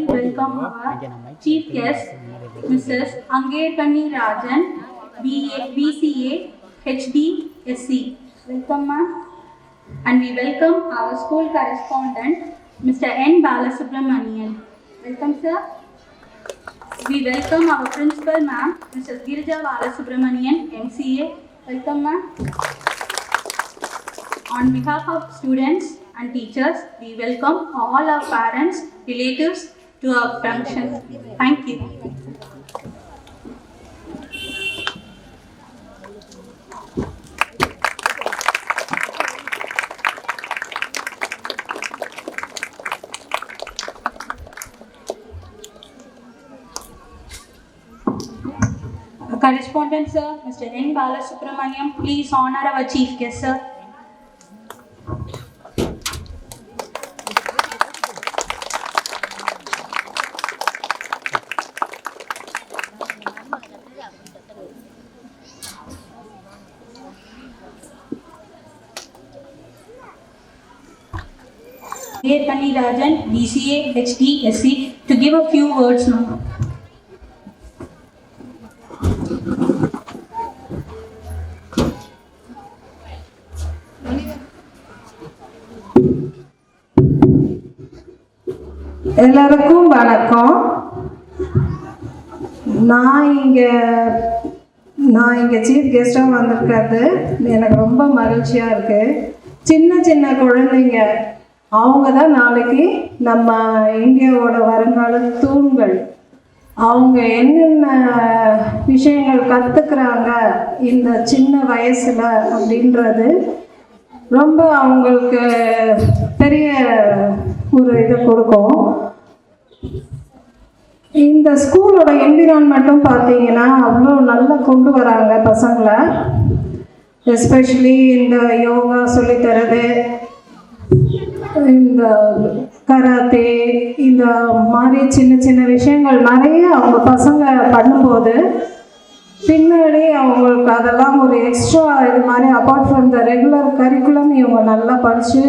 Welcome our chief guest, Mrs. Angekani Rajan, BCA, HD, SC. Welcome, ma'am. And we welcome our school correspondent, Mr. N. Balasubramanian. Welcome, sir. We welcome our principal, ma'am, Mrs. Girija Balasubramanian, MCA. Welcome, ma'am. On behalf of students and teachers, we welcome all our parents, relatives to our function. Thank you. Correspondent, sir, Mr. N. Balasubramanian, please honor our chief guest, sir. A. Kanirajan, BCA, HD, SC, to give a few words now. எல்லாருக்கும் வணக்கம். நான் இங்கே chief கெஸ்டாக வந்திருக்கிறது எனக்கு ரொம்ப மகிழ்ச்சியாக இருக்குது. சின்ன சின்ன குழந்தைங்க அவங்க தான் நாளைக்கு நம்ம இந்தியாவோட வருங்கால தூண்கள். அவங்க என்னென்ன விஷயங்கள் கற்றுக்குறாங்க இந்த சின்ன வயசில் அப்படின்றது ரொம்ப அவங்களுக்கு பெரிய ஒரு இதை கொடுக்கும். இந்த ஸ்கூலோட என்விரான்மெண்ட்டும் பார்த்தீங்கன்னா அவ்வளோ நல்லா கொண்டு வராங்க பசங்களை. எஸ்பெஷலி இந்த யோகா சொல்லித்தரது, இந்த கராத்தே, இந்த மாதிரி சின்ன சின்ன விஷயங்கள் நிறைய அவங்க பசங்க பண்ணும்போது பின்னாடி அவங்களுக்கு அதெல்லாம் ஒரு எக்ஸ்ட்ரா இது மாதிரி apart from the regular curriculum இவங்க நல்லா படித்து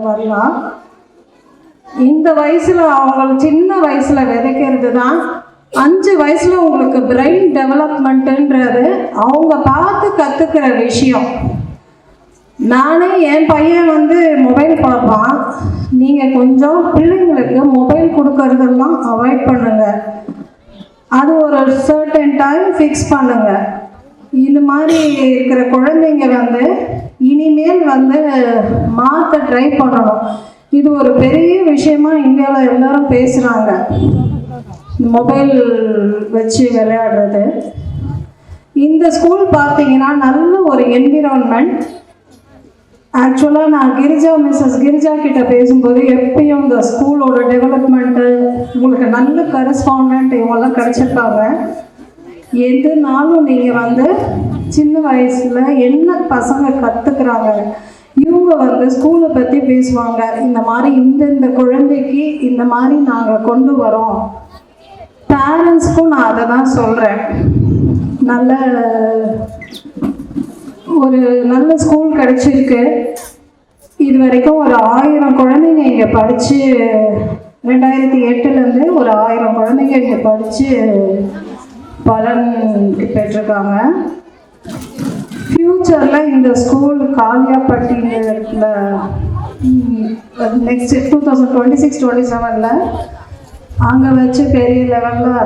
வரலாம். இந்த வயசில் அவங்க சின்ன வயசில் விதைக்கிறது தான் 5 வயசில் உங்களுக்கு பிரெயின் டெவலப்மெண்ட்டுன்றது அவங்க பார்த்து கற்றுக்கிற விஷயம். நானே என் பையன் மொபைல் பார்ப்பான். நீங்கள் கொஞ்சம் பிள்ளைங்களுக்கு மொபைல் கொடுக்கறதெல்லாம் அவாய்ட் பண்ணுங்கள். அது ஒரு சர்டன் டைம் ஃபிக்ஸ் பண்ணுங்கள். இந்த மாதிரி இருக்கிற குழந்தைங்க இனிமேல் மாற்ற ட்ரை பண்ணணும். இது ஒரு பெரிய விஷயமா இந்தியாவில் எல்லாரும் பேசுகிறாங்க, மொபைல் வச்சு விளையாடுறது. இந்த ஸ்கூல் பார்த்தீங்கன்னா நல்ல ஒரு என்விரான்மெண்ட். ஆக்சுவலாக நான் மிஸ்ஸஸ் கிரிஜா கிட்ட பேசும்போது எப்பயும் இந்த ஸ்கூலோட டெவலப்மெண்ட்டு உங்களுக்கு நல்ல கரஸ்பாண்டன்ட் இவங்கெல்லாம் கிடச்சிருக்காங்க. எதுனாலும் நீங்கள் சின்ன வயசில் என்ன பசங்க கற்றுக்குறாங்க இவங்க ஸ்கூலை பற்றி பேசுவாங்க. இந்த மாதிரி இந்த குழந்தைக்கு இந்த மாதிரி நாங்கள் கொண்டு வரோம். பேரண்ட்ஸ்க்கும் நான் அதை தான் சொல்கிறேன். ஒரு நல்ல ஸ்கூல் கிடச்சிருக்கு. இது வரைக்கும் ஒரு 1000 குழந்தைங்க இங்கே படித்து 2008 ஒரு 1000 குழந்தைங்க இங்கே படித்து பலன் பெற்றிருக்காங்க. ஃப்யூச்சரில் இந்த ஸ்கூல் காளியாப்பட்டியில் நெக்ஸ்ட் 2026-27 அங்கே வச்சு பெரிய லெவலில்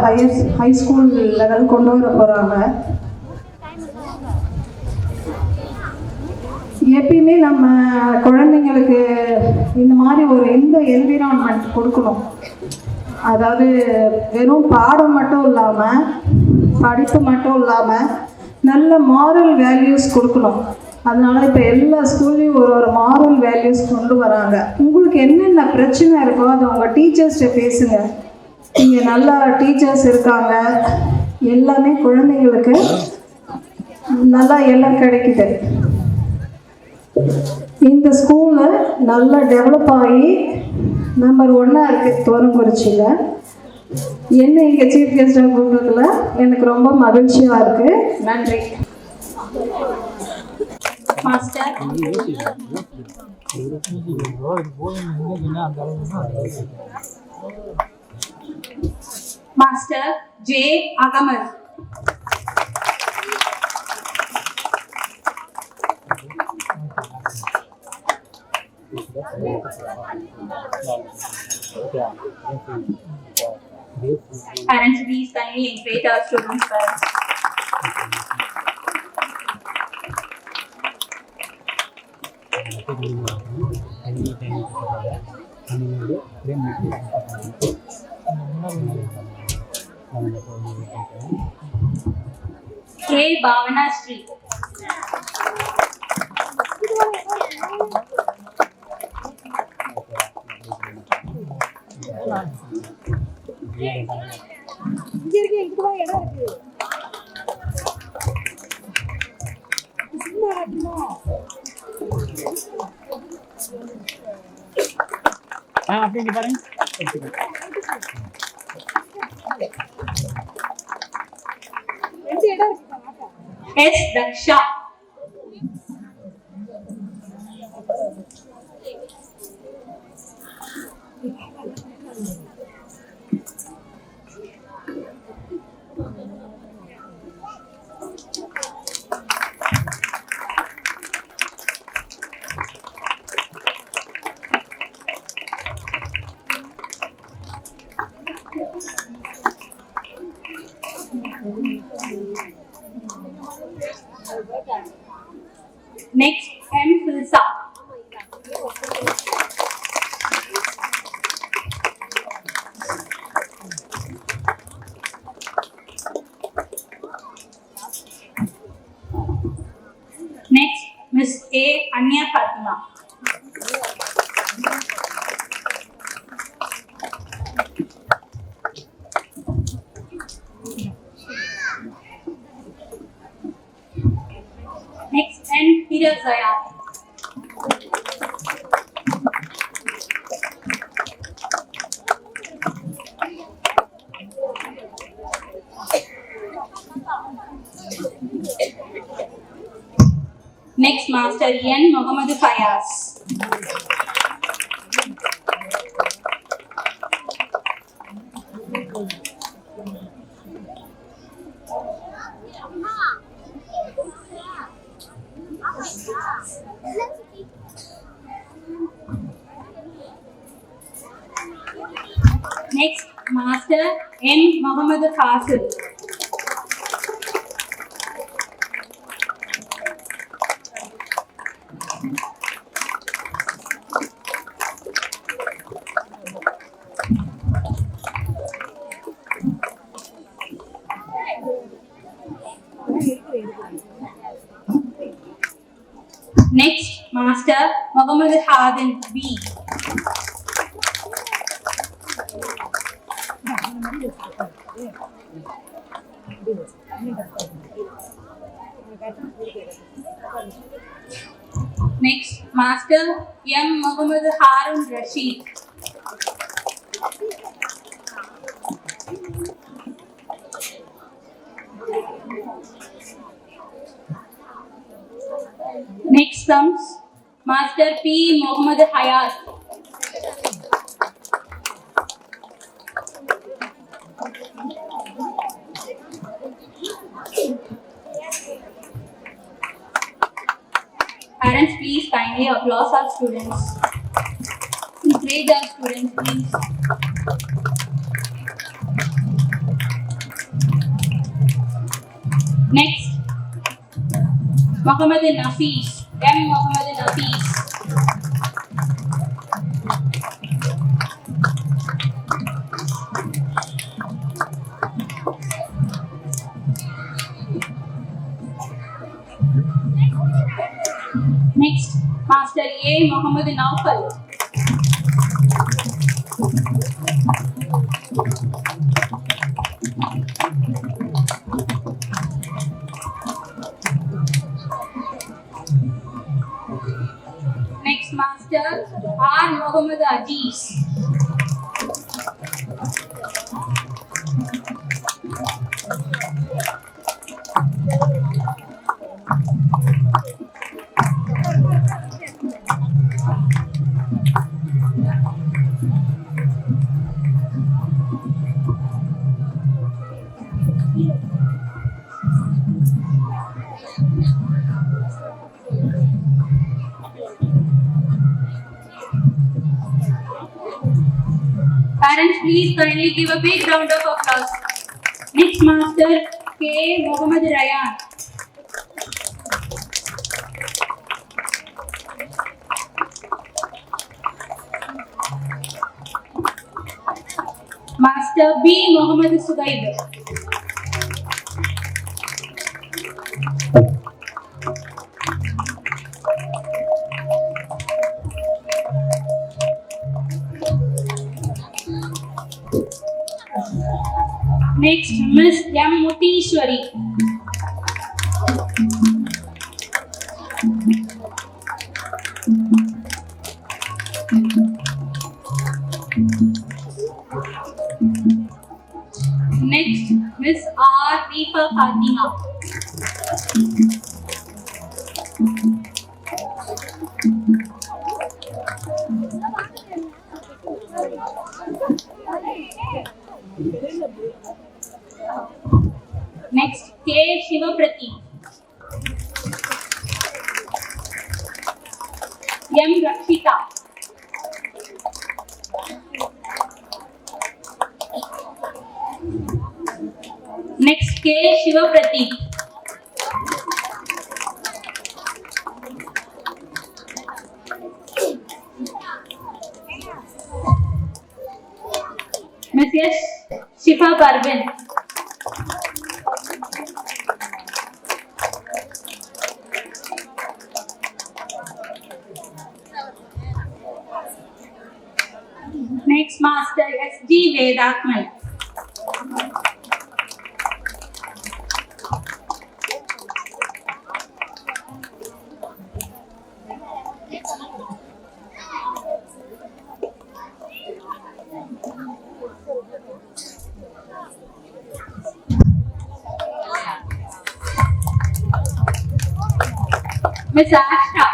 ஹை ஸ்கூல் லெவல் கொண்டு வர போகிறாங்க. எப்பயுமே நம்ம குழந்தைங்களுக்கு இந்த மாதிரி இந்த என்விரான்மெண்ட் கொடுக்கணும். அதாவது வெறும் பாடம் மட்டும் இல்லாமல், படிப்பு மட்டும் இல்லாமல் நல்ல மாரல் வேல்யூஸ் கொடுக்கணும். அதனால இப்போ எல்லா ஸ்கூல்லையும் ஒரு மாரல் வேல்யூஸ் கொண்டு வராங்க. உங்களுக்கு என்னென்ன பிரச்சனை இருக்கோ அதை உங்கள் டீச்சர்ஸ்கிட்ட பேசுங்க. இங்கே நல்லா டீச்சர்ஸ் இருக்காங்க. எல்லாமே குழந்தைங்களுக்கு நல்லா எல்லாம் கிடைக்குது. இந்த ஸ்கூலு நல்லா டெவலப் ஆகி நம்பர் 1 இருக்குது தோரங்குறிச்சியில். என்ன இங்கே சீஃப் கெஸ்டாக கூப்பிட்டதுல எனக்கு ரொம்ப மகிழ்ச்சியாக இருக்குது. நன்றி. Master master J Ahmed. Parents, please kindly invite our students' parents. K. Bhavana Street. அப்படிங்க பாருங்க. S. Daksha. Next, M. Filsa. Next, Miss A. Anya Fatima. Next, N. Hirazaya. Next, Master N. Muhammad Fayaz. Next, Master M. Muhammad Qasim. Next, Master Muhammad Hadin B. Next, Master M. Muhammad Harun Rashid. Next comes Master P. Muhammad Hayat. Parents, please kindly applaud our students. Praise our students, please. Next, Muhammad Nafis. M. Muhammad Nafis. Next, Master A. Muhammad Naufal. Next, Master R. Muhammad Aziz. Parents, please kindly give a big round of applause. Next, Master K. Muhammad Ryan. Master B. Muhammad Sugaib. Next, Miss M. Mutishwari. Next, Miss R. Rifa Fatima. Next, K. Shivaprati. M. Rakshita. Next, K. Shivaprati. Yes, Shifa Parvin. Next, Master S.G. Vedakman. Miss Asha.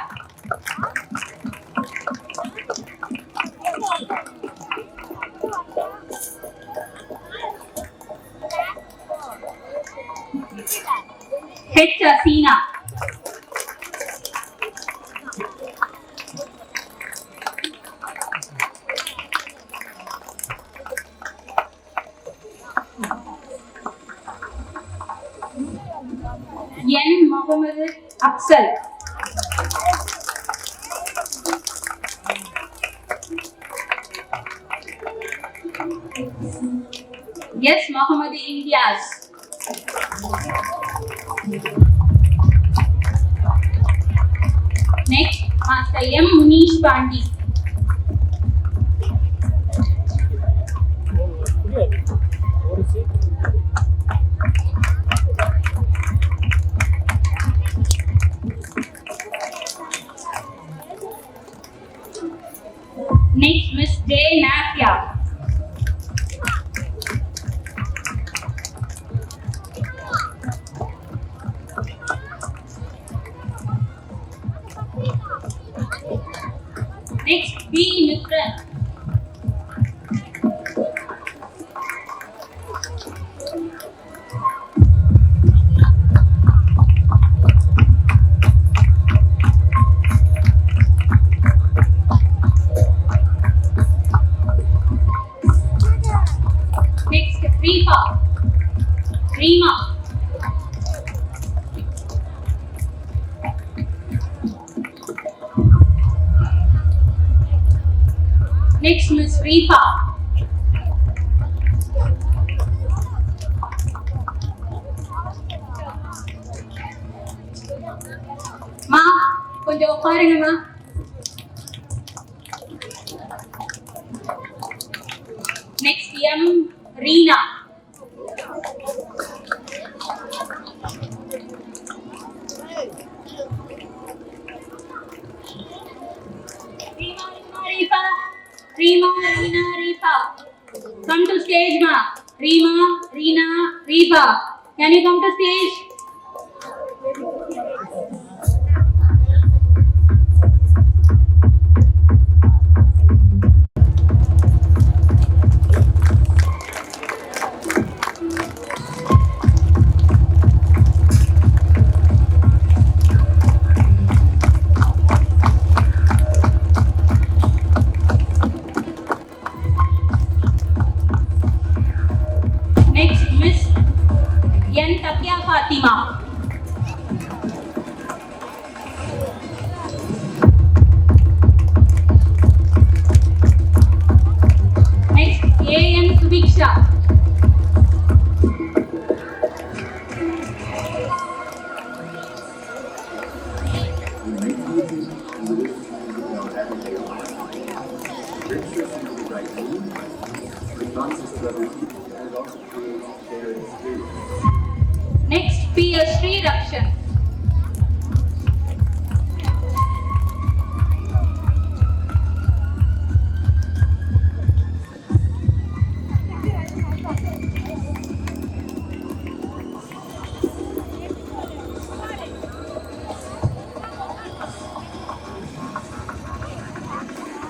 H. Asina. N. Mohammed Afzal. Yes, Mohammed Indias. Next, Master M. Munish Pandi. Next, Miss J. Nafia. Next, B. Nutran. Next, Reema. Next, Miss Reefa. Ma, கொஞ்சம் உட்காருங்கம்மா. Next, M. Reena. Reema, Reefa. Come to stage, ma. Reema, Reena, Reefa. Can you come to stage? Next, Miss N. Takia Fatima. Next, A. N. Subiksha. Next, P. Sri Rakshan.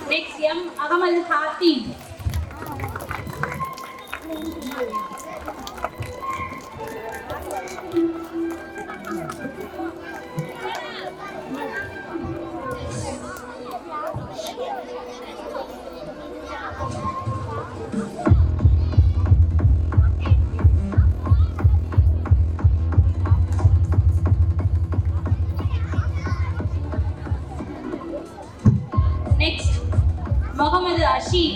Next, M. Agamal Hatim. Next, Mohammed Ashif.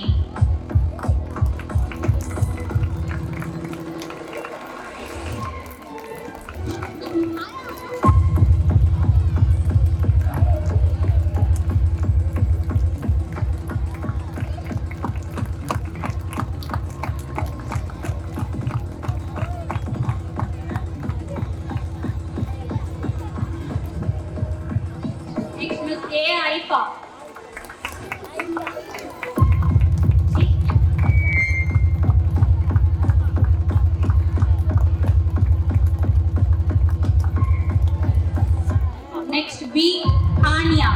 A. Aifa. Next B. Hania.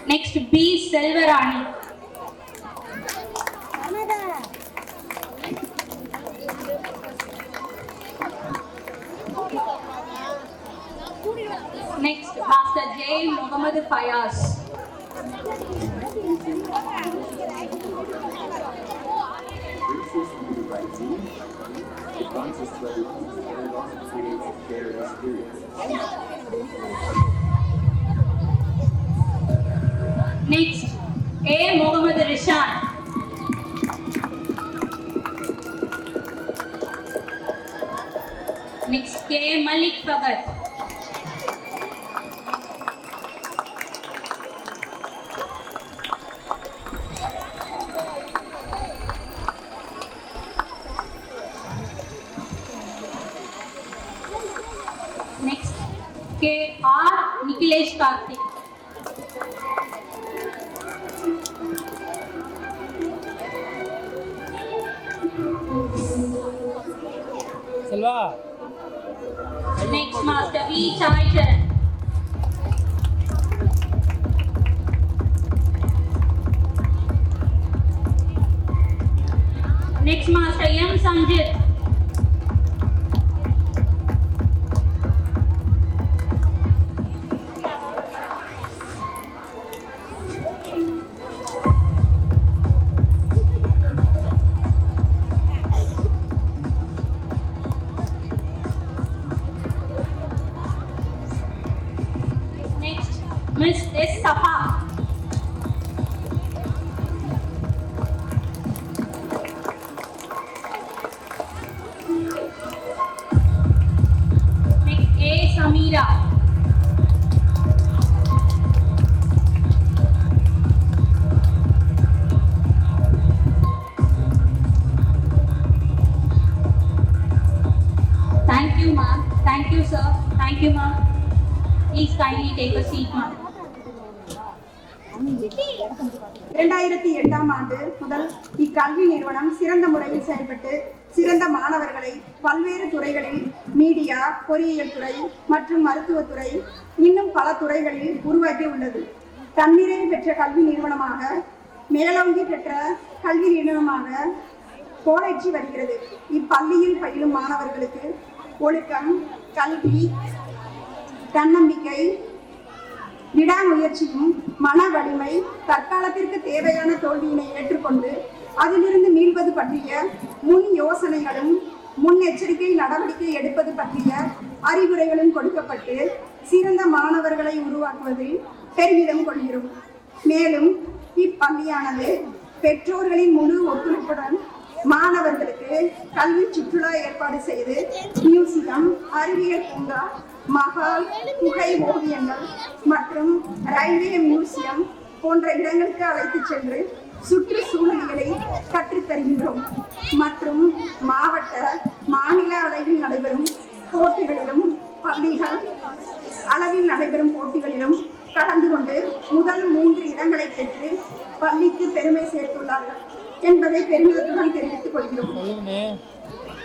Next B. Selvarani. Next, Master J. Muhammad Fayaz. Next, A. Muhammad Rishan. Next, K. Malik Fagad. Next, K. R. Nikhilesh Karthik. Selva. Next, Master V. Chai Charan. Next, Master M. Sanjit. Next, Miss S. Safa. Next, A. Samira. Thank you, ma'am. Thank you, sir. Thank you, ma'am. Please kindly take a seat, ma'am. 2008ஆம் ஆண்டு முதல் இக்கல்வி நிறுவனம் சிறந்த முறையில் செயல்பட்டு சிறந்த மாணவர்களை பல்வேறு துறைகளில் மீடியா, பொறியியல் துறை மற்றும் மருத்துவத்துறை இன்னும் பல துறைகளில் உருவாக்கி உள்ளது. தன்னிறைவு பெற்ற கல்வி நிறுவனமாக, மேலோங்கி பெற்ற கல்வி நிறுவனமாக கோலைச்சி வருகிறது. இப்பள்ளியில் பயிலும் மாணவர்களுக்கு ஒழுக்கம், கல்வி, தன்னம்பிக்கை, விடாமுயற்சியும் மன வலிமை, தற்காலத்திற்கு தேவையான தோல்வியினை ஏற்றுக்கொண்டு அதிலிருந்து மீள்வது பற்றிய முன் யோசனைகளும் முன்னெச்சரிக்கை நடவடிக்கை எடுப்பது பற்றிய அறிவுரைகளும் கொடுக்கப்பட்டு சிறந்த மாணவர்களை உருவாக்குவதில் பெருமிதம் கொள்கிறோம். மேலும் இப்பள்ளியானது பெற்றோர்களின் முழு ஒத்துழைப்புடன் மாணவர்களுக்கு கல்வி சுற்றுலா ஏற்பாடு செய்து மியூசியம், அறிவியல் பூங்கா, மகால், புகை ஓவியங்கள் மற்றும் ரயில்வே மியூசியம் போன்ற இடங்களுக்கு அழைத்து சென்று சுற்றுச்சூழல்களை கற்றுத்தருகின்றோம். மற்றும் மாவட்ட, மாநில அளவில் நடைபெறும் போட்டிகளிலும் பள்ளிகள் அளவில் நடைபெறும் போட்டிகளிலும் கலந்து கொண்டு முதல் 3 இடங்களை பெற்று பள்ளிக்கு பெருமை சேர்த்துள்ளார்கள் என்பதை பெருமிதத்துடன் தெரிவித்துக் கொள்கிறோம்.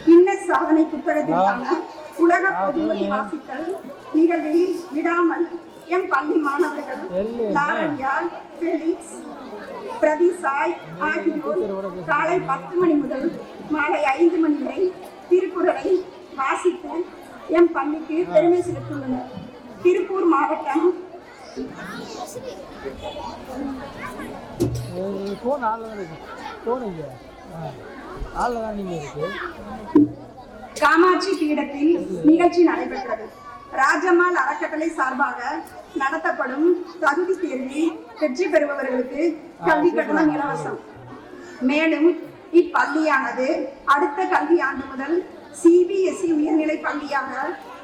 கின்னஸ் சாதனை புத்தகத்திற்கான உலக பொதுமொழி வாசித்தல் நிகழ்வில் விடாமல் எம் பள்ளி மாணவர்கள் லாரன்யா, ஃபெலிக்ஸ், பிரதிசாய் ஆகியோர் காலை 10 மணி முதல் மாலை 5 மணி வரை திருக்குறளை வாசித்து எம் பள்ளிக்கு பெருமை சேர்த்துள்ளனர். திருப்பூர் மாவட்டம் காமாட்சி பீடத்தில் நிகழ்ச்சி நடைபெற்றது. ராஜம்மாள் அறக்கட்டளை சார்பாக நடத்தப்படும் தகுதி தேர்வில் வெற்றி பெறுபவர்களுக்கு கல்வி கட்டணம் இலவசம். மேலும் இப்பள்ளியானது அடுத்த கல்வி ஆண்டு முதல் CBSE உயர்நிலை பள்ளியாக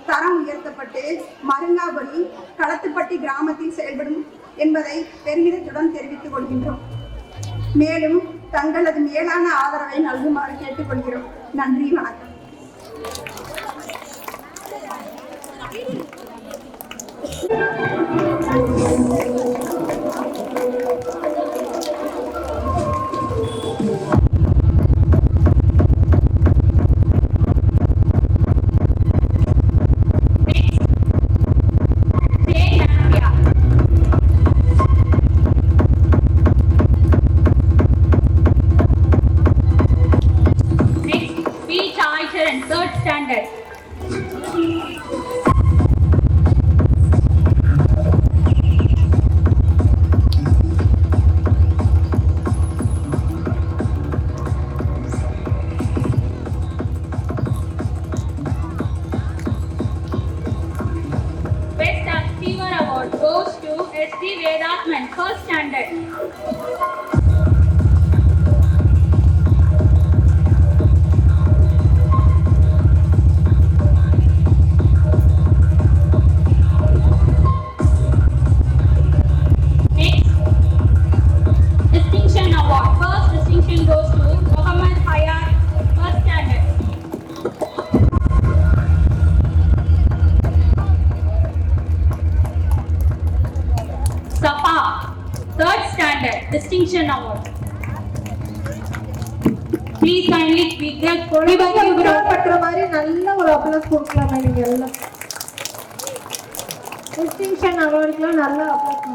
தரம் உயர்த்தப்பட்டு மருங்காபுரி களத்துப்பட்டி கிராமத்தில் செயல்படும் என்பதை பெருமிதத்துடன் தெரிவித்துக் கொள்கின்றோம். மேலும் தங்களது மேலான ஆதரவை நல்குமாறு கேட்டுக்கொள்கிறோம். நன்றி, வணக்கம். Third standard. Best Achiever Award goes to SD Vedatman, first standard. Third standard distinction award. Please kindly pick the பண்ற மாதிரி நல்ல ஒரு அப்ளாஸ் கொடுக்கலாம். நீங்க எல்லாம் டிஸ்டிங்ஷன் அவார்டுக்குலாம் நல்ல applause.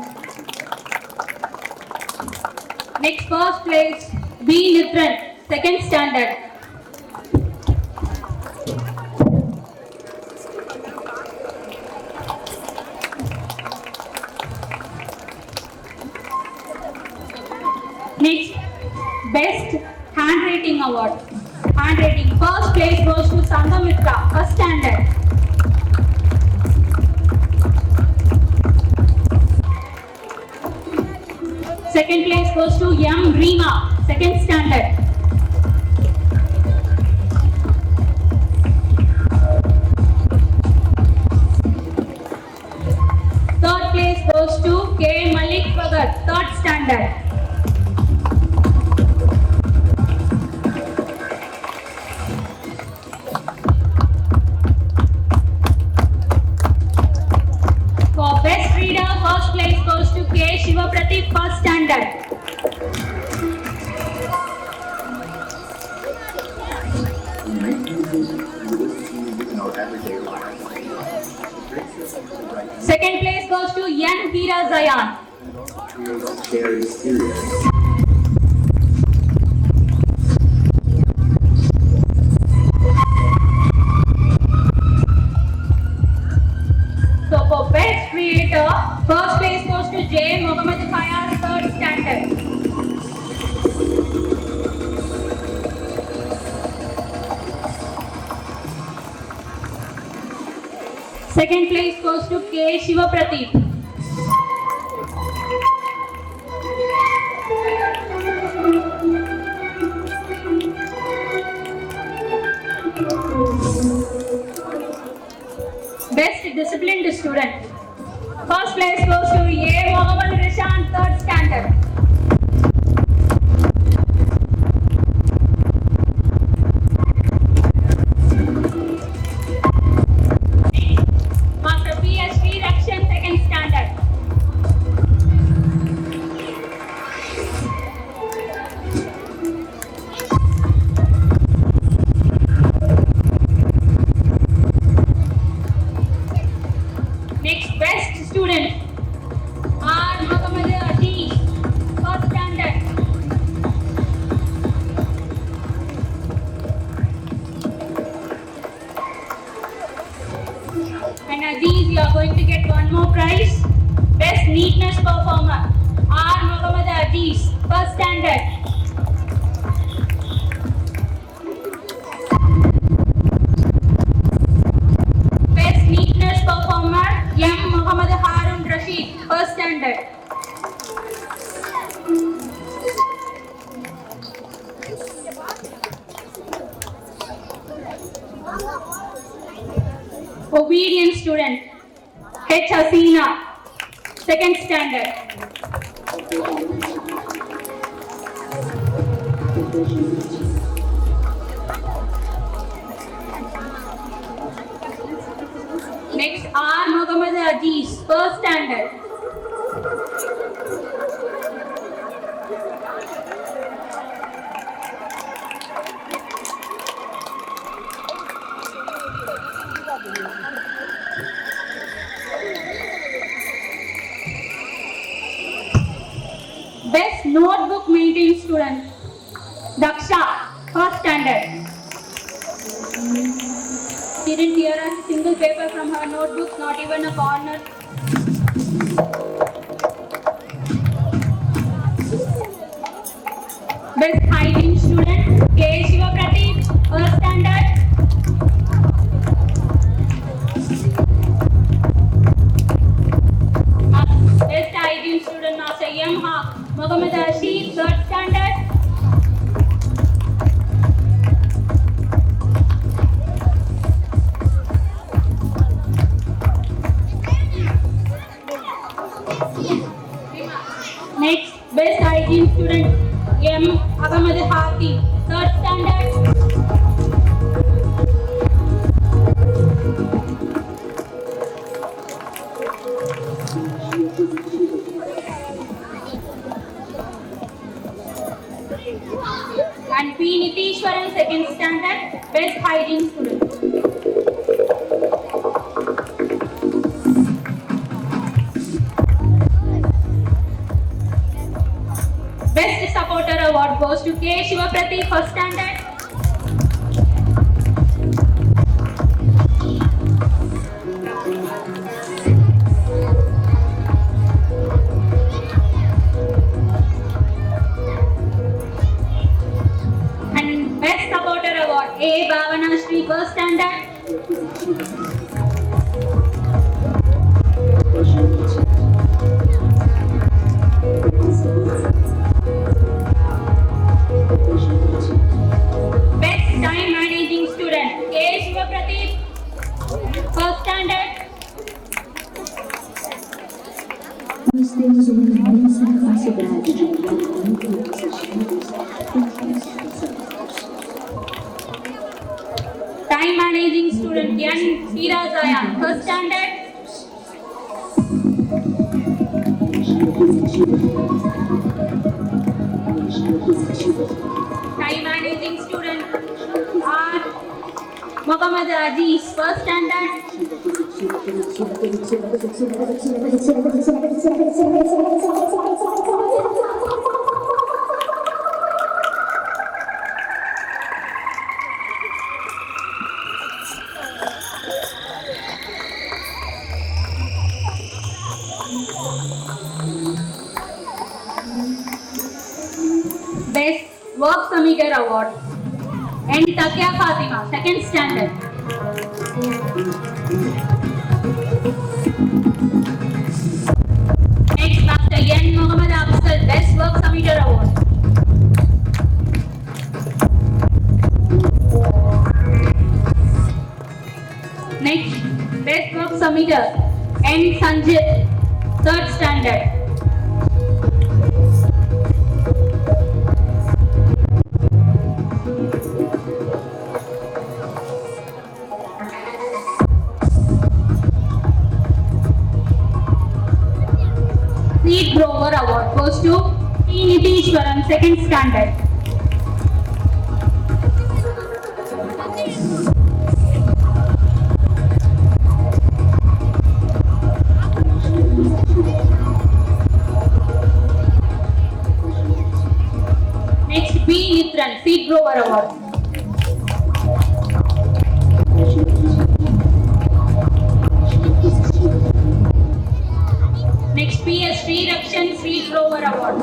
Next, first place B. Nitran, second standard. Next, best handwriting award. Handwriting, first place goes to Sangamitra, first standard. Second place goes to M. Reema, second standard. Third place goes to K. Malik Bhagat, third standard. For best reader, first place goes to K. Shivapradeep, first standard. Second place goes to N. Hira Zayan. So for best creator, first place goes to J. Mohammed Fayaz, third standard. Second place goes to K. Shivapradeep. Best disciplined student. First place goes to A. Mohammed Rishan, third standard. Master PhD Rakshan, second standard. Next, best student R. Mohammed Aziz, first standard. And Aziz, you are going to get one more prize. Best neatness performer R. Mohammed Aziz, first standard. Best neatness performer M. Muhammad Harun Rashid, first standard. obedient student H. Hasina, second standard. Next R. Muhammad Aziz, first standard. Best notebook maintained student Daksha, first standard. She didn't tear a single paper from her notebook, not even a corner. Best hygiene student K. Shiva Pradeep, first standard. Best hygiene student Master Yamha Muhammad Rashid, third standard. Next, best hygiene student M. Ahmad Hati, third standard. And P. Nitishwaran, second standard, best hygiene student. Best supporter award goes to K. Shiva Pradeep, first standard. And best supporter award A. Bhavana Shri, first standard. Best time managing student K. Shiva Pradeep, first standard. Time managing student Yan Sira Zayan, first standard. Time managing student R. Muhammad Aziz, first standard. Best Work Submitter Award and Takia Fatima, second standard. Next, Master Yan Muhammad Afzal, Best Work Submitter Award. Next, Best Work Submitter N. Sanjit, third standard. Seed Grower Award goes to P. Nitishwaran, second standard. Next, B. Nitran, Seed Grower Award. Next, P.S. Sri Rakshan Seed Grower Award.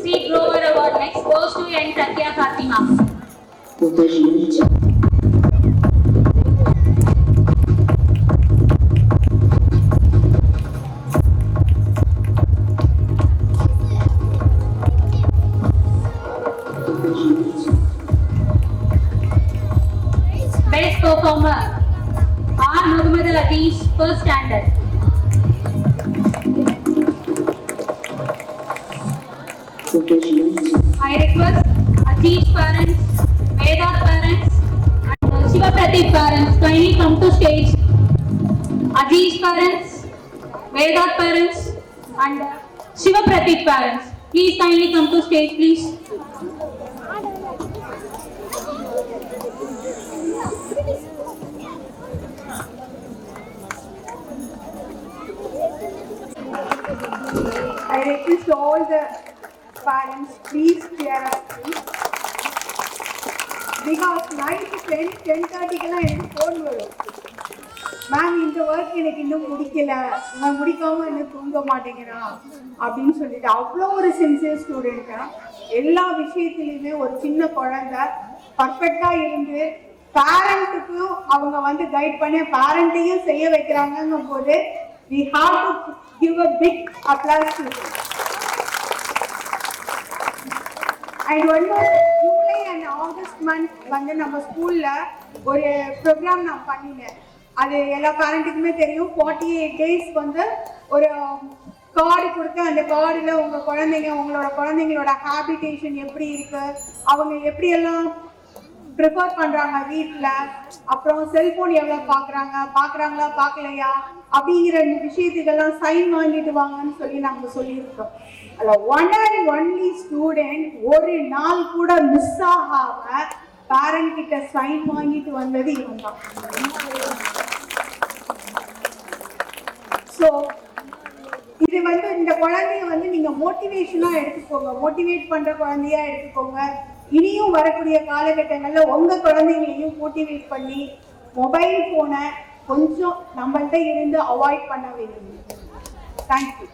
Seed Grower Award next goes to N. Takia Fatima. performer R. Muhammad Aziz, first standard. I request Aziz parents, Vedant parents, and Shiva Pradeep parents kindly come to stage. Aziz parents, Vedant parents, and Shiva Pradeep parents, please kindly come to stage, please. I request all the parents, please cheer up, please. Because night 10:30 எனக்கு phone வரும். Ma'am இந்த work எனக்கு இன்னும் முடிக்கல, நான் முடிக்காம எனக்கு தூங்க மாட்டேங்கிறான் அப்படின்னு சொல்லிட்டு அவ்வளோ ஒரு சின்சியர் ஸ்டூடெண்ட்டா எல்லா விஷயத்துலையுமே ஒரு சின்ன குழந்தை பர்ஃபெக்டாக இருந்து பேரண்ட்டுக்கும் அவங்க வந்து கைட் பண்ணி பேரண்ட்டையும் செய்ய வைக்கிறாங்கங்கும் போது we have to give a big applause to them. And one more, July and August month வந்து நம்ம ஸ்கூல்ல ஒரு ப்ரோக்ராம் நான் பண்ணினேன். அது எல்லா பேரண்ட்டுக்குமே தெரியும். 48 days வந்து ஒரு கார்டு கொடுத்து அந்த கார்டில் உங்கள் குழந்தைங்க உங்களோட குழந்தைங்களோட ஹேபிடேஷன் எப்படி இருக்கு, அவங்க எப்படியெல்லாம் ப்ரிஃபர் பண்ணுறாங்க வீட்டில், அப்புறம் செல்ஃபோன் எவ்வளோ பார்க்குறாங்களா பார்க்கலையா அப்படிங்கிற விஷயத்துக்கெல்லாம் சைன் வாங்கிட்டு வாங்கன்னு சொல்லி நாங்கள் சொல்லியிருக்கோம். அதில் ஒன் அண்ட் ஒன்லி ஸ்டூடெண்ட் ஒரு நாள் கூட மிஸ் ஆகாம பேரண்ட் கிட்ட சைன் வாங்கிட்டு வந்தது இவன் தான். ஸோ இது வந்து இந்த குழந்தைய வந்து நீங்கள் மோட்டிவேஷனாக எடுத்துக்கோங்க, மோட்டிவேட் பண்ணுற குழந்தையா எடுத்துக்கோங்க. இனியும் வரக்கூடிய காலகட்டங்களில் உங்கள் குழந்தைங்களையும் மோட்டிவேட் பண்ணி மொபைல் ஃபோனை கொஞ்சம் நம்மள்கிட்ட இருந்து அவாய்ட் பண்ண வேண்டியது. Thank you.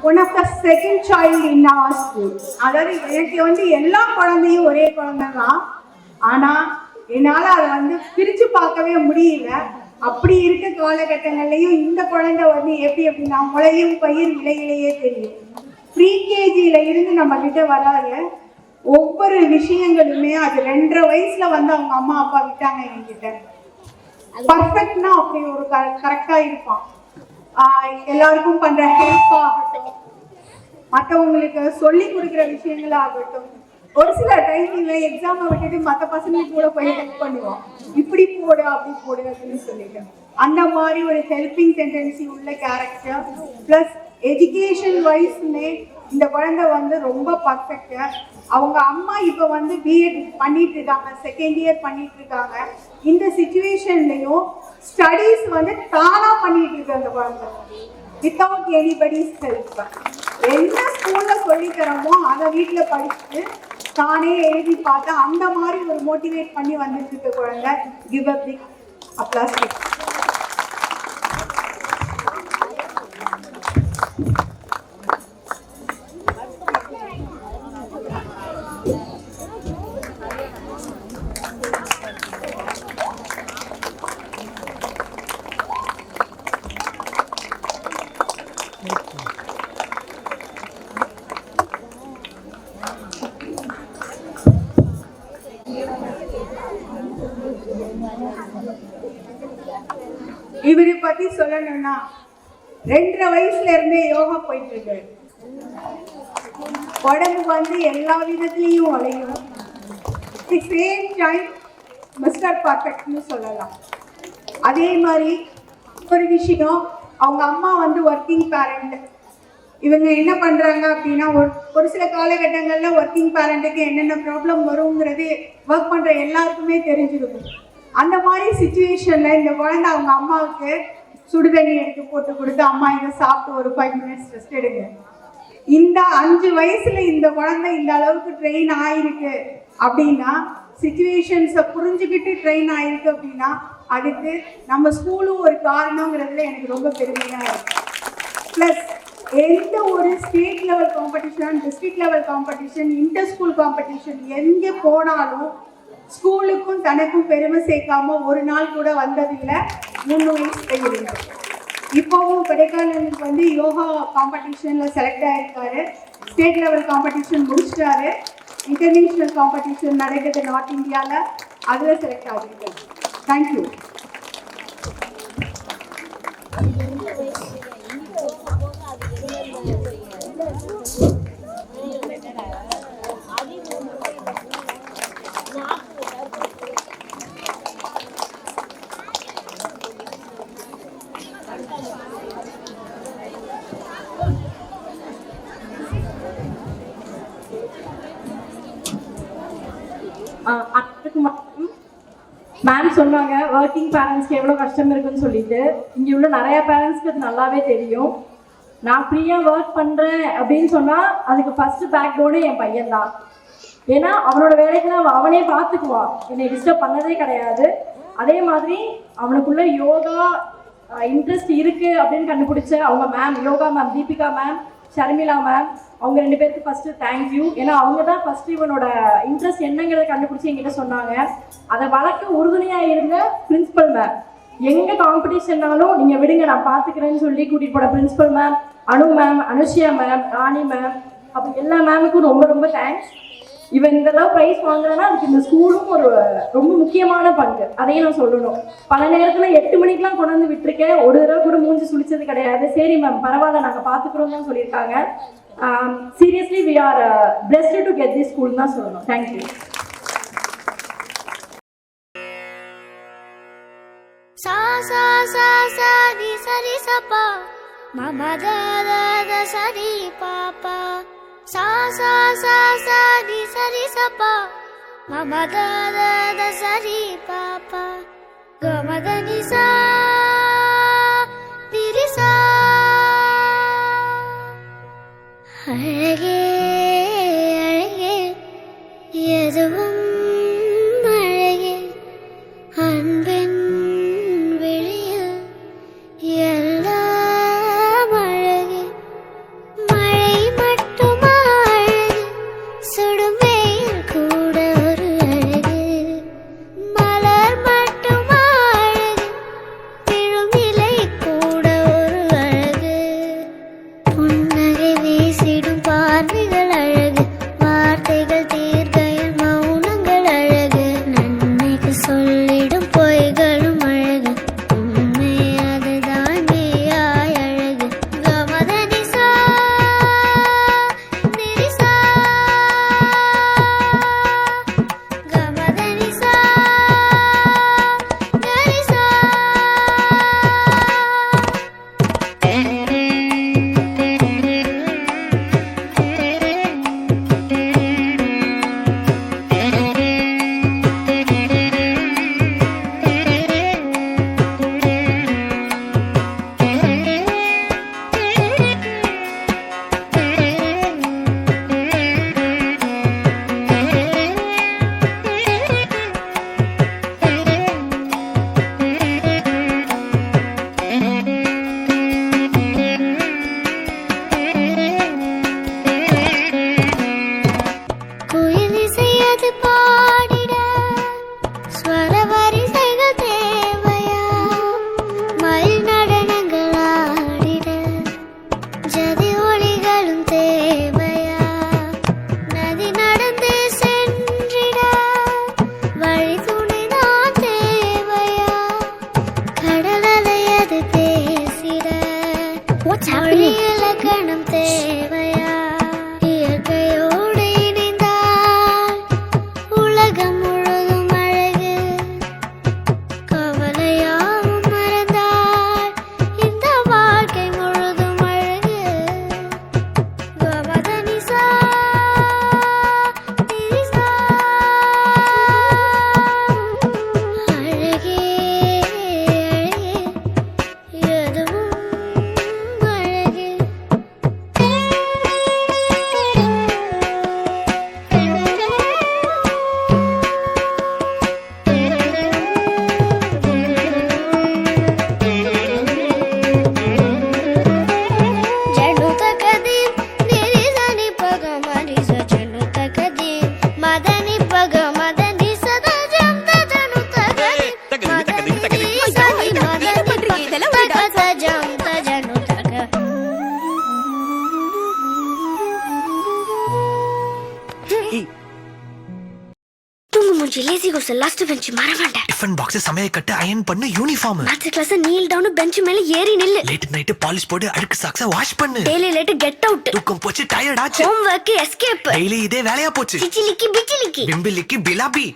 One of the second child in our school. அதாவது எனக்கு வந்து எல்லா குழந்தையும் ஒரே குழந்தை தான், ஆனால் என்னால் அதை வந்து பிரித்து பார்க்கவே முடியல. அப்படி இருக்க காலகட்டங்கள்லையும் இந்த குழந்தை வந்து எப்படின்னா முளையும் பயிர் விலையிலேயே தெரியும். ப்ரீகேஜியில் இருந்து நம்ம கிட்ட வராத ஒவ்வொரு விஷயங்களுமே அது 2.5 வயசுல வந்து அவங்க அம்மா அப்பா விட்டாங்க என்கிட்ட. பர்ஃபெக்ட்னா அப்படி ஒரு கரெக்டாக இருப்பான். எல்லாருக்கும் பண்ற ஹெல்ப் ஆகட்டும், மற்றவங்களுக்கு சொல்லி கொடுக்குற விஷயங்கள் ஆகட்டும். ஒரு சில டைம் இவன் எக்ஸாமை விட்டுட்டு மற்ற பசங்களுக்கு கூட போய் ஹெல்ப் பண்ணுவான், இப்படி போடு அப்படி போடு அப்படின்னு சொல்லிட்டு. அந்த மாதிரி ஒரு ஹெல்பிங் டெண்டன்சி உள்ள கேரக்டர் ப்ளஸ் எஜுகேஷன் வைஸ்மே இந்த குழந்தை வந்து ரொம்ப பர்ஃபெக்டா. அவங்க அம்மா இப்போ வந்து பிஎட் பண்ணிட்டு இருக்காங்க, செகண்ட் இயர் பண்ணிட்டு இருக்காங்க. இந்த சிச்சுவேஷன்லையும் ஸ்டடீஸ் வந்து தானா பண்ணிட்டு இருக்கு அந்த குழந்தை, வித்தவுட் எனிபடிஸ் ஹெல்ப். என்ன ஸ்கூல்ல சொல்லி தரமோ அதை வீட்டில் படிச்சுட்டு தானே எழுதி பார்த்து அந்த மாதிரி ஒரு மோட்டிவேட் பண்ணி வந்துட்டு இருக்க குழந்தை. Give a big applause. இவரை பத்தி சொல்லணும்னா 2.5 வயசுல இருந்தே யோகா போயிட்டு இருக்கு. உடம்பு வந்து எல்லா விதத்திலையும் வளையும். சேம் டைம் மிஸ்டர் பர்ஃபெக்ட்னு சொல்லலாம். அதே மாதிரி ஒரு விஷயம், அவங்க அம்மா வந்து ஒர்க்கிங் பேரண்ட். இவங்க என்ன பண்றாங்க அப்படின்னா ஒரு சில காலகட்டங்கள்ல ஒர்க்கிங் பேரண்ட்டுக்கு என்னென்ன ப்ராப்ளம் வருங்கிறது ஒர்க் பண்ற எல்லாருக்குமே தெரிஞ்சிருக்கும். அந்த மாதிரி சிச்சுவேஷன்ல இந்த குழந்தை அவங்க அம்மாவுக்கு சுடுதண்ணி எடுத்து போட்டு கொடுத்து, அம்மா இதை சாப்பிட்டு ஒரு 5 minutes ரெஸ்ட் எடுங்க. இந்த 5 வயசுல இந்த குழந்தை இந்த அளவுக்கு ட்ரெயின் ஆயிருக்கு அப்படின்னா சிச்சுவேஷன்ஸை புரிஞ்சுக்கிட்டு ட்ரெயின் ஆயிருக்கு அப்படின்னா அதுக்கு நம்ம ஸ்கூலும் ஒரு காரணங்கிறதுல எனக்கு ரொம்ப பெருமையாக இருக்கு. ப்ளஸ் எந்த ஒரு state level competition, district level competition, inter school competition எங்கே போனாலும் ஸ்கூலுக்கும் தனக்கும் பெருமை சேர்க்காம ஒரு நாள் கூட வந்ததில்லை. 3 வயசு பையன் இப்போவும் கொடைக்கானலுக்கு வந்து யோகா காம்படிஷனில் செலக்ட் ஆகிருக்காரு. ஸ்டேட் லெவல் காம்படிஷன் முடிச்சிட்டாரு. இன்டர்நேஷ்னல் காம்படிஷன் நடக்குது நார்த் இந்தியாவில், அதில் செலக்ட் ஆகிருக்காரு. தேங்க்யூ. அதுக்கு மேம் சொன்னாங்க ஒர்க்கிங் பேரண்ட்ஸ்க்கு எவ்வளோ கஷ்டம் இருக்குன்னு சொல்லிட்டு. இங்கே உள்ள நிறையா பேரண்ட்ஸ்க்கு அது நல்லாவே தெரியும். நான் ஃப்ரீயாக ஒர்க் பண்ணுறேன் அப்படின்னு சொன்னால் அதுக்கு ஃபஸ்ட்டு பேக் போர்டு என் பையன் தான். ஏன்னா அவனோட வேலைகளை அவனே பார்த்துக்குவான், என்னை டிஸ்டர்ப் பண்ணதே கிடையாது. அதே மாதிரி அவனுக்குள்ள யோகா இன்ட்ரெஸ்ட் இருக்குது அப்படின்னு கண்டுபிடிச்ச அவங்க ma'am, yoga ma'am Deepika ma'am, Sharmila ma'am, அவங்க 2 பேருக்கு ஃபஸ்ட்டு தேங்க்யூ. ஏன்னா அவங்க தான் ஃபஸ்ட்டு இவனோட இன்ட்ரெஸ்ட் என்னங்கிறத கண்டுபிடிச்சி என்கிட்ட சொன்னாங்க. அதை வளர்க்க உறுதுணையாக இருந்த பிரின்ஸிபல் மேம், எங்கே காம்படிஷன்னாலும் நீங்கள் விடுங்க நான் பார்த்துக்கிறேன்னு சொல்லி கூட்டிகிட்டு போன பிரின்ஸிபல் மேம், அனு மேம், அனுஷியா மேம், ராணி மேம், அப்போ எல்லா மேமுக்கும் ரொம்ப ரொம்ப தேங்க்ஸ். இவன் இதெல்லாம் ப்ரைஸ் வாங்குறேன்னா அதுக்கு இந்த ஸ்கூலும் ஒரு ரொம்ப முக்கியமான பங்கு. அதையும் நான் சொல்லணும். பல நேரத்தில் 8 மணிக்கெலாம் கொண்டு வந்து விட்டுருக்கேன். ஒரு தடவை கூட மூஞ்சி சுழிச்சது கிடையாது. சரி மேம் பரவாயில்ல நாங்கள் பார்த்துக்குறோம் தான் சொல்லியிருக்காங்க. Seriously we are blessed to get this school தான் சொல்லணும். தேங்க்யூ. சா சா சா சா தி சரி சப்பா மம த த த சரி பாப்பா சா சா சா சா தி சரி சப்பா மம த த த சரி பாப்பா கம த நி சா திரி சா அழகே அழகே எதுவும் அழகே அன்பின் bench lazy goes last bench மறவாண்ட டிஃபன் பாக்ஸ் சமையல் கட்டு அயன் பண்ணு uniform maths class kneel down bench மேல ஏறி நில்லு லேட் நைட் பாலிஷ் போட்டு அழுக்கு சாக்ஸ வாஷ் பண்ணு டெய்லி லேட் கெட் அவுட் தூக்கம் போச்சு டயர்ட் ஆச்சு ஹோம் வர்க் எஸ்கேப் டெய்லி இதே வேலையா போச்சு சிச்சிலிக்கி பிச்சிலிக்கி பிம்பிலிக்கி பிலாபி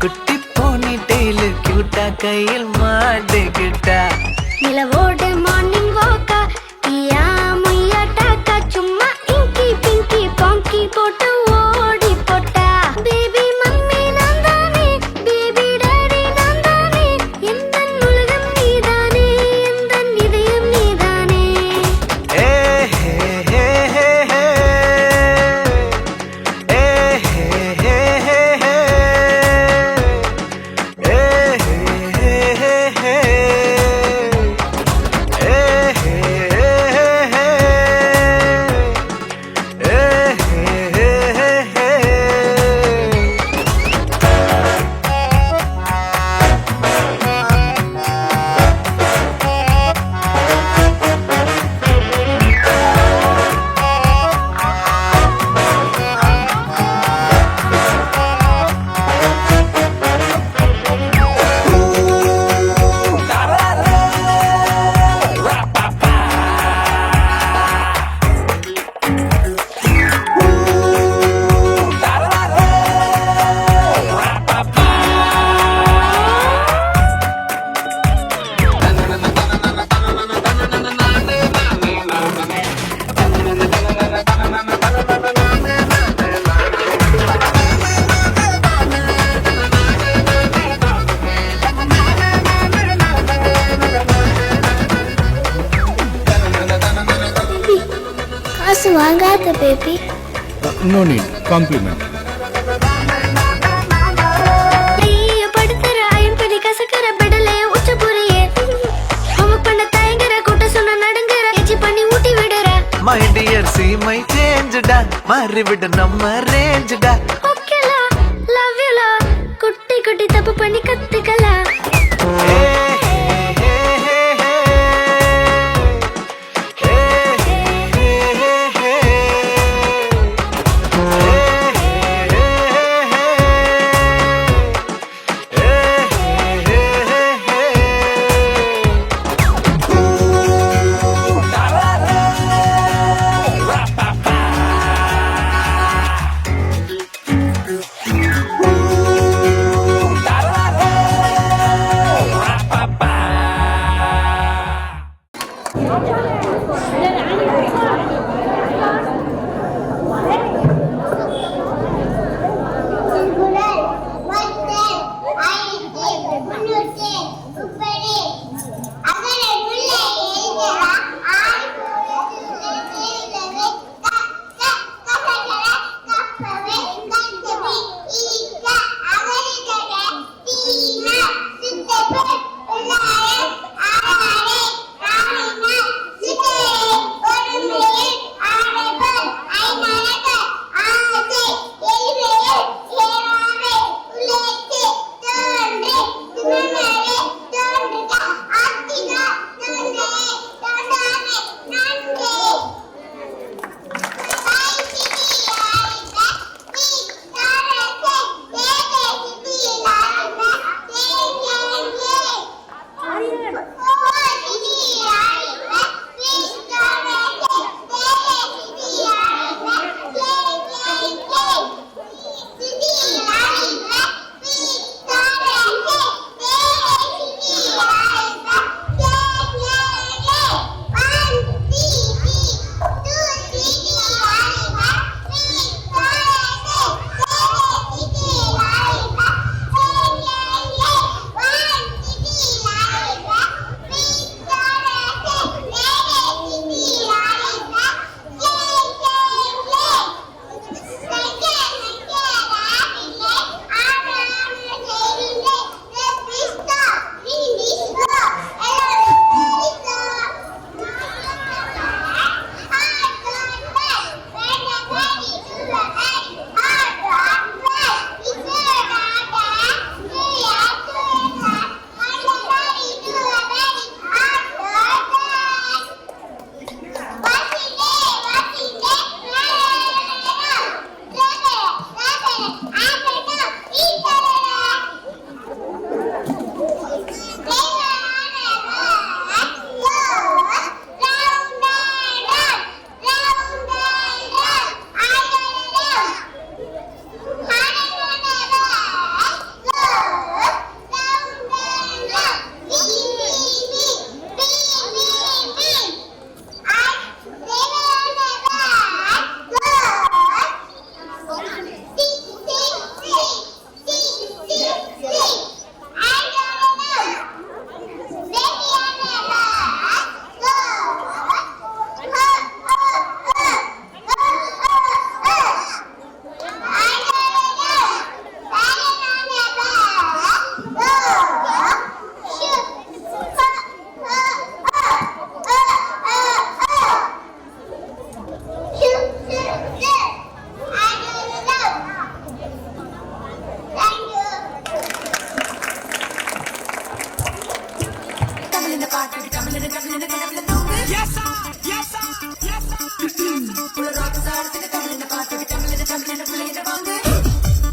குட்டி போனி டெய்லு கியூட்டா கையில் மாட்டுக்கிட்டா நிலவோடு மார்னிங் வாக்கா கியா முய்யா டாக்கா சும்மா இங்கி பிங்கி பாங்கி போட்டு ஓடி போட்டா பேபி மம்மி நான் தானே பேபி டாடி நான் தானே எந்த உலகம் நீதானே எந்த இதயம் நீதானே ஏ ஹே ஹே ஹே ஹே ஏ ஹே ஹே ஹே ஹே காசு வாங்காத பேபி No need. Compliment. ஐய படுத்துற ஐம்படி கசக்கற பெடலே உச்ச புரியே அவ பண்ண தயங்கற கூட்ட சொன்ன நடுங்கற எச்சி பண்ணி ஊட்டி விடுற மை டியர் சி மை சேஞ்ச்டா மாறி விடு நம்ம ரேஞ்ச்டா ஓகேலா லவ் யூ லா குட்டி குட்டி தப்பு பண்ணி கத்துக்கலாம் Papa.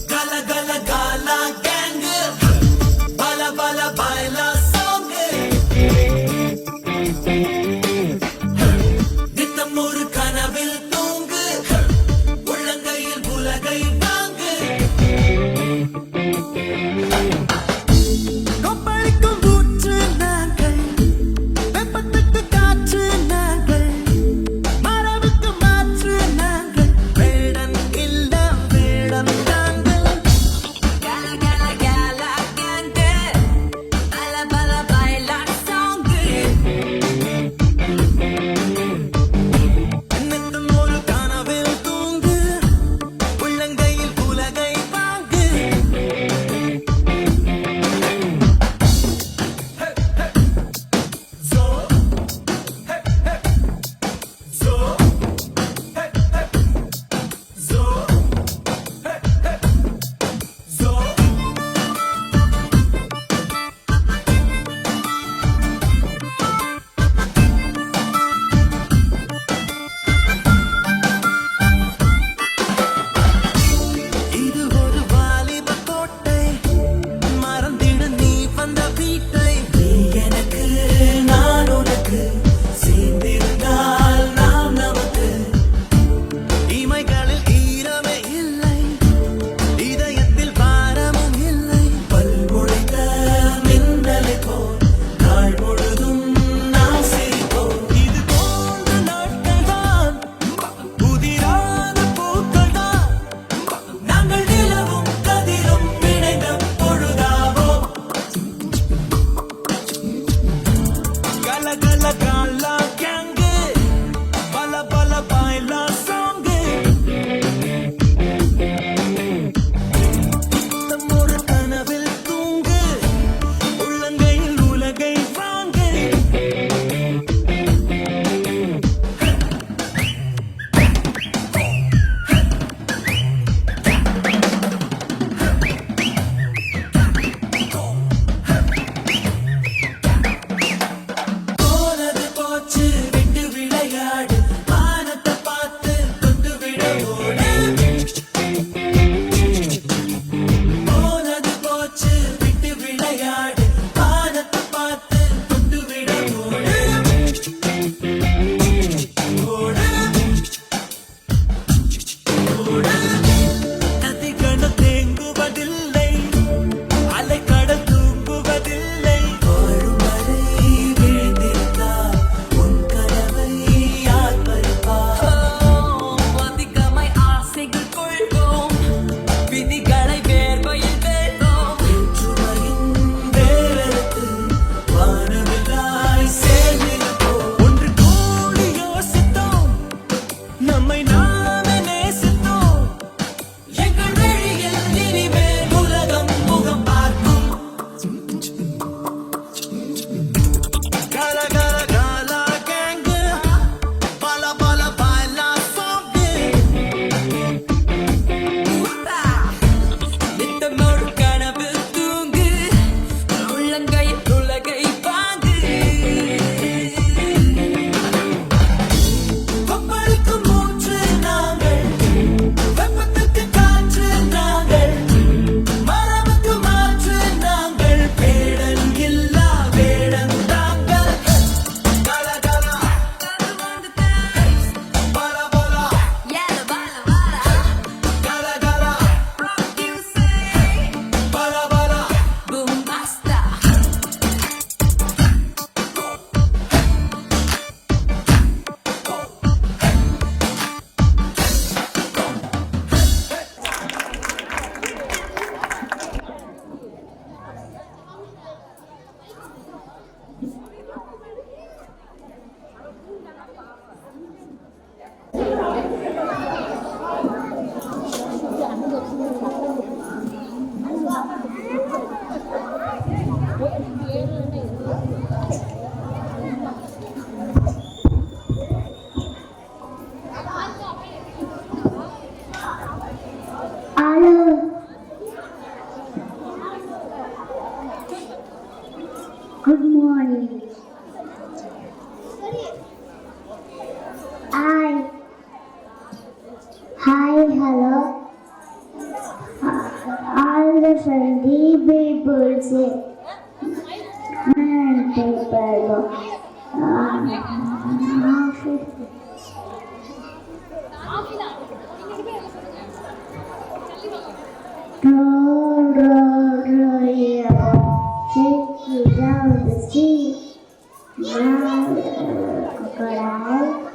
கல கல காலா கேங் பல பல பைலா சாங் நித்தம் ஒரு கனவில் தூங்கு உள்ளங்கையில் உலகை வாங்கு கொப்பளிக்கும் ஊற்று நாங்கள் வெப்பத்துக்கு காற்று நாங்கள் மரபுக்கு மாற்று நாங்கள் Hi, hello. All the friendly people say, and people row, yeah, take you down the sea. Now, crocodile.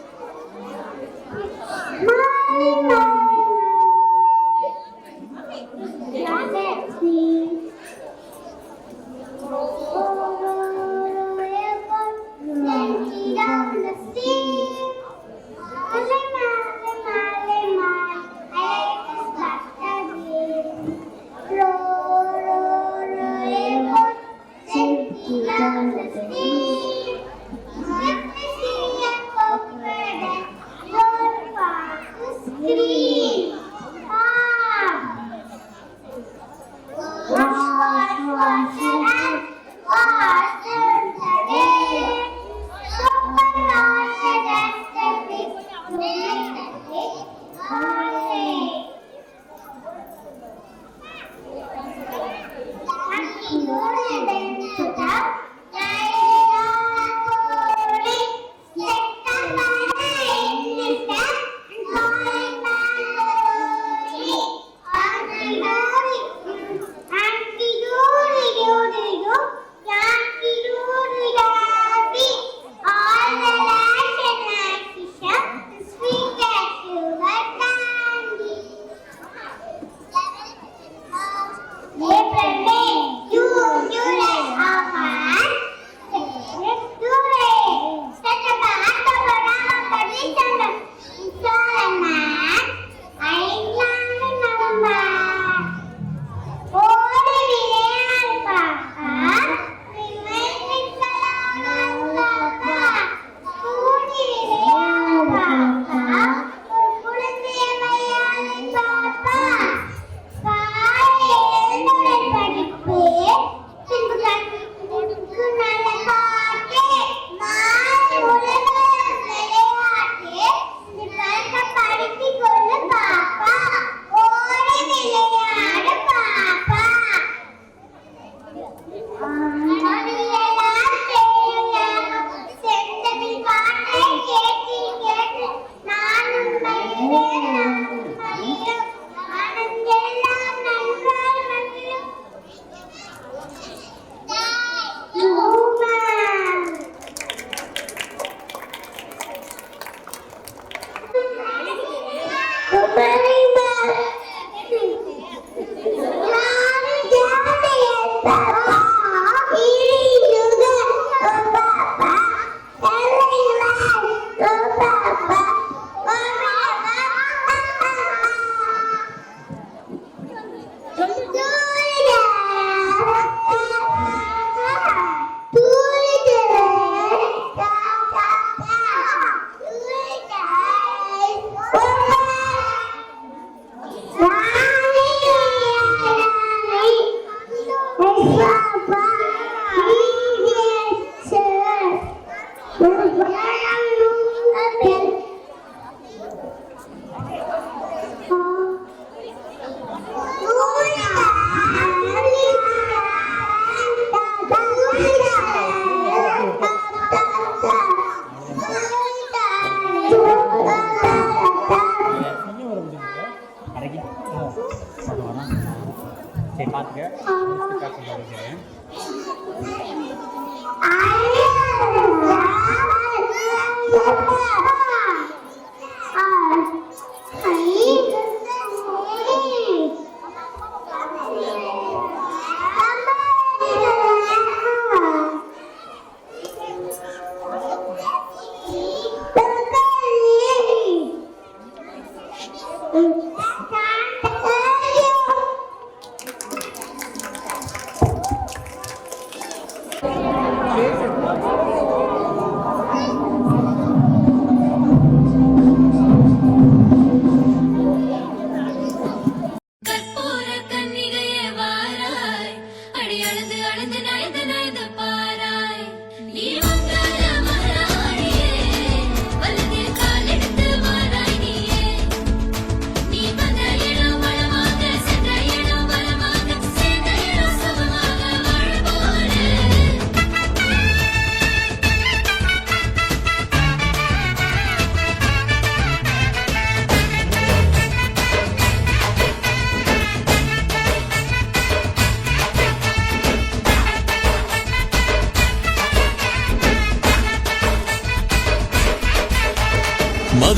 சரி பார்த்துக்க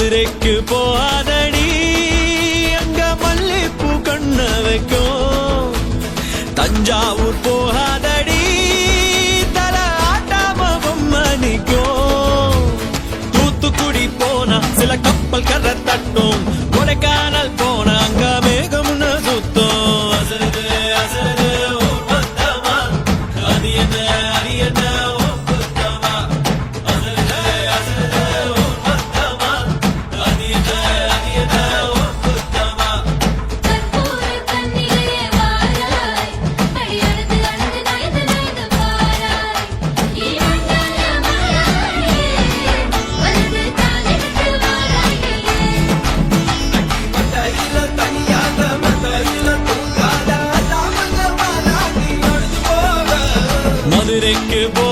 மதுரைக்கு போகாதடி அங்க மல்லிப்பூ கண்ண வைக்கும் தஞ்சாவூர் போகாதடி தல ஆட்டாம பொம்மணிக்கும் தூத்துக்குடி போனா சில கப்பல் கரை தட்டும் கொடைக்கானல் போனா அங்க மேகம்னு சுத்தம் அசருது அசருது ஓ பத்தமா அது என்ன அது என்ன ஓ பத்தமா அசருது அசருது ஓ பத்தமா அது என்ன அது என்ன ஓ பத்தமா கற்பூர கண்ணிலே வாராய் அடியெடுத்து அழுது நயந்து நயந்து பாராய் ஈரங்கல மாறாயே வலது காலெடுத்து வாராயே மத்தையில தனியாக மத்தையில தூங்காத தாமங்க மாறாடி அழுது போக மதுரைக்கு போ